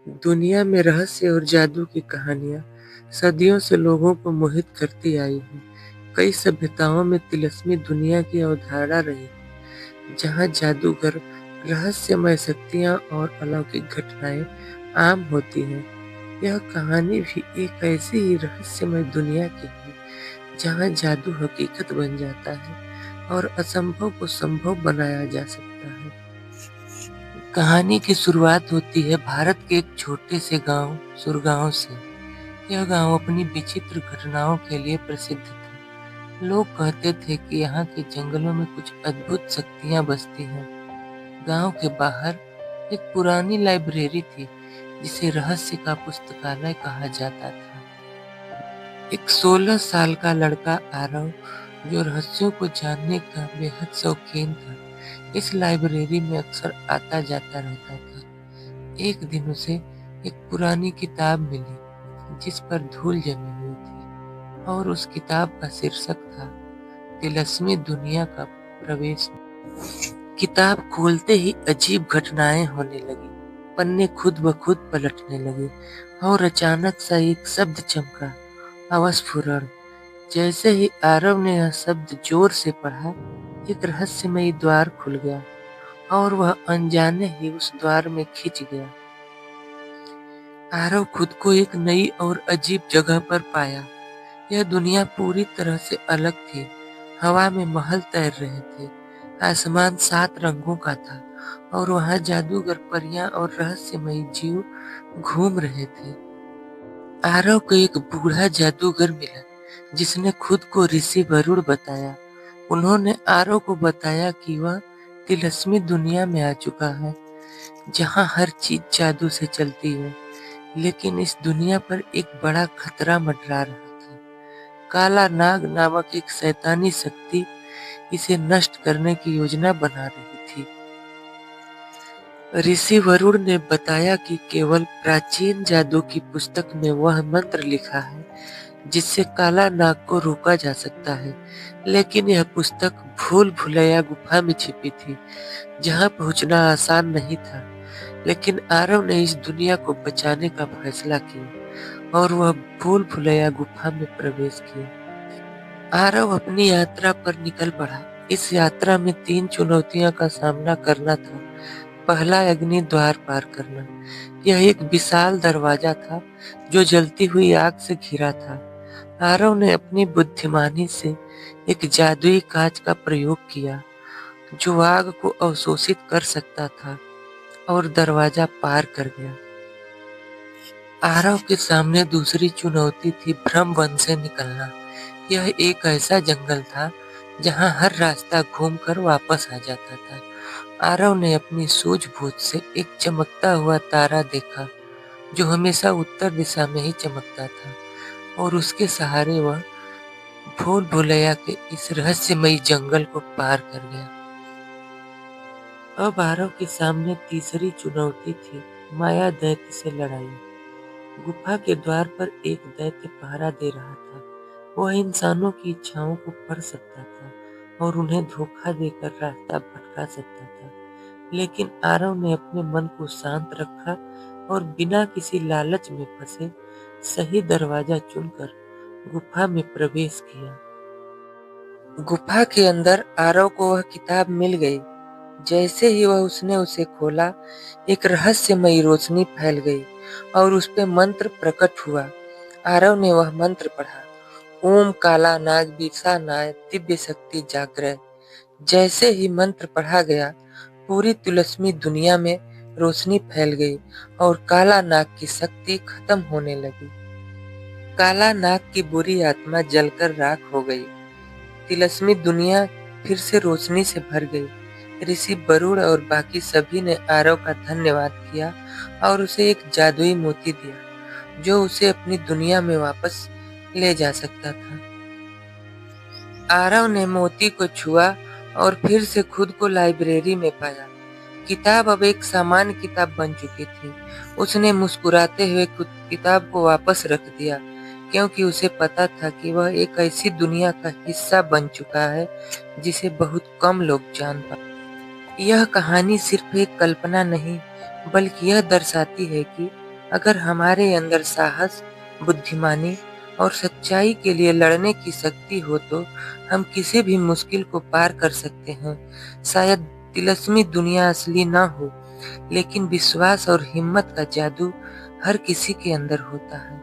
दुनिया में रहस्य और जादू की कहानियां सदियों से लोगों को मोहित करती आई हैं। कई सभ्यताओं में तिलिस्मी दुनिया की अवधारणा रही है, जहां जादूगर, रहस्यमय शक्तियां और अलौकिक घटनाएं आम होती हैं। यह कहानी भी एक ऐसी ही रहस्यमय दुनिया की है, जहां जादू हकीकत बन जाता है और असंभव को संभव बनाया जा सकता है। कहानी की शुरुआत होती है भारत के एक छोटे से गांव सुरगांव से। यह गांव अपनी विचित्र घटनाओं के लिए प्रसिद्ध था। लोग कहते थे कि यहाँ के जंगलों में कुछ अद्भुत शक्तियां बसती हैं। गांव के बाहर एक पुरानी लाइब्रेरी थी, जिसे रहस्य का पुस्तकालय कहा जाता था। एक 16 साल का लड़का आरव, जो रहस्यों को जानने का बेहद शौकीन था, इस लाइब्रेरी में अक्सर आता जाता रहता था। एक दिन उसे एक पुरानी किताब मिली, जिस पर धूल जमी हुई थी, और उस किताब का शीर्षक था तिलिस्मी दुनिया का प्रवेश। किताब खोलते ही अजीब घटनाएं होने लगी। पन्ने खुद ब खुद पलटने लगे और अचानक सा एक शब्द चमका, अवस्फुरण। जैसे ही आरव ने यह शब्द जोर से पढ़ा, एक रहस्यमयी द्वार खुल गया और वह अनजाने ही उस द्वार में खिंच गया। आरव खुद को एक नई और अजीब जगह पर पाया। यह दुनिया पूरी तरह से अलग थी। हवा में महल तैर रहे थे, आसमान 7 रंगों का था, और वहां जादूगर, परियां और रहस्यमयी जीव घूम रहे थे। आरव को एक बूढ़ा जादूगर मिला, जिसने खुद को ऋषि वरुण बताया। उन्होंने आरव को बताया कि वह तिलिस्मी दुनिया में आ चुका है, जहां हर चीज जादू से चलती है। लेकिन इस दुनिया पर एक बड़ा खतरा मंडरा रहा था। काला नाग नामक एक शैतानी शक्ति इसे नष्ट करने की योजना बना रही थी। ऋषि वरुण ने बताया कि केवल प्राचीन जादू की पुस्तक में वह मंत्र लिखा है, जिससे काला नाग को रोका जा सकता है। लेकिन यह पुस्तक भूल भुलैया गुफा में छिपी थी, जहां पहुंचना आसान नहीं था। लेकिन आरव ने इस दुनिया को बचाने का फैसला किया और वह भूल भुलैया गुफा में प्रवेश किया। आरव अपनी यात्रा पर निकल पड़ा। इस यात्रा में 3 चुनौतियों का सामना करना था। पहला, अग्नि द्वार पार करना। यह एक विशाल दरवाजा था, जो जलती हुई आग से घिरा था। आरव ने अपनी बुद्धिमानी से एक जादुई कांच का प्रयोग किया, जो आग को अवशोषित कर सकता था, और दरवाजा पार कर गया। आरव के सामने दूसरी चुनौती थी भ्रम वन से निकलना। यह एक ऐसा जंगल था, जहां हर रास्ता घूमकर वापस आ जाता था। आरव ने अपनी सूझबूझ से एक चमकता हुआ तारा देखा, जो हमेशा उत्तर दिशा में ही चमकता था, और उसके सहारे वह भूल भुलैया के इस रहस्यमयी जंगल को पार कर गया। अब आरव के सामने तीसरी चुनौती थी माया दैत्य से लड़ाई। गुफा के द्वार पर एक दैत्य पहरा दे रहा था। वह इंसानों की इच्छाओं को पढ़ सकता था और उन्हें धोखा देकर रास्ता भटका सकता था। लेकिन आरव ने अपने मन को शांत रखा और बिना किसी लालच में फंसे सही दरवाजा चुनकर गुफा में प्रवेश किया। गुफा के अंदर आरव को वह किताब मिल गई। जैसे ही वह उसने उसे खोला, एक रहस्यमयी रोशनी फैल गई और उस पे मंत्र प्रकट हुआ। आरव ने वह मंत्र पढ़ा, ओम काला नाग बिरसा नाय दिव्य शक्ति जागृत। जैसे ही मंत्र पढ़ा गया, पूरी तिलिस्मी दुनिया में रोशनी फैल गई और काला नाग की शक्ति खत्म होने लगी। काला नाग की बुरी आत्मा जलकर राख हो गई। तिलिस्मी दुनिया फिर से रोशनी से भर गई। ऋषि वरुण और बाकी सभी ने आरव का धन्यवाद किया और उसे एक जादुई मोती दिया, जो उसे अपनी दुनिया में वापस ले जा सकता था। आरव ने मोती को छुआ और फिर से खुद को लाइब्रेरी में पाया। किताब अब एक सामान्य किताब बन चुकी थी। उसने मुस्कुराते हुए किताब को वापस रख दिया, क्योंकि उसे पता था कि वह एक ऐसी दुनिया का हिस्सा बन चुका है जिसे बहुत कम लोग जान पाते। यह कहानी सिर्फ एक कल्पना नहीं, बल्कि यह दर्शाती है कि अगर हमारे अंदर साहस, बुद्धिमानी और सच्चाई के लिए लड़ने की शक्ति हो तो हम किसी भी मुश्किल को पार कर सकते हैं। शायद तिलिस्मी दुनिया असली ना हो, लेकिन विश्वास और हिम्मत का जादू हर किसी के अंदर होता है।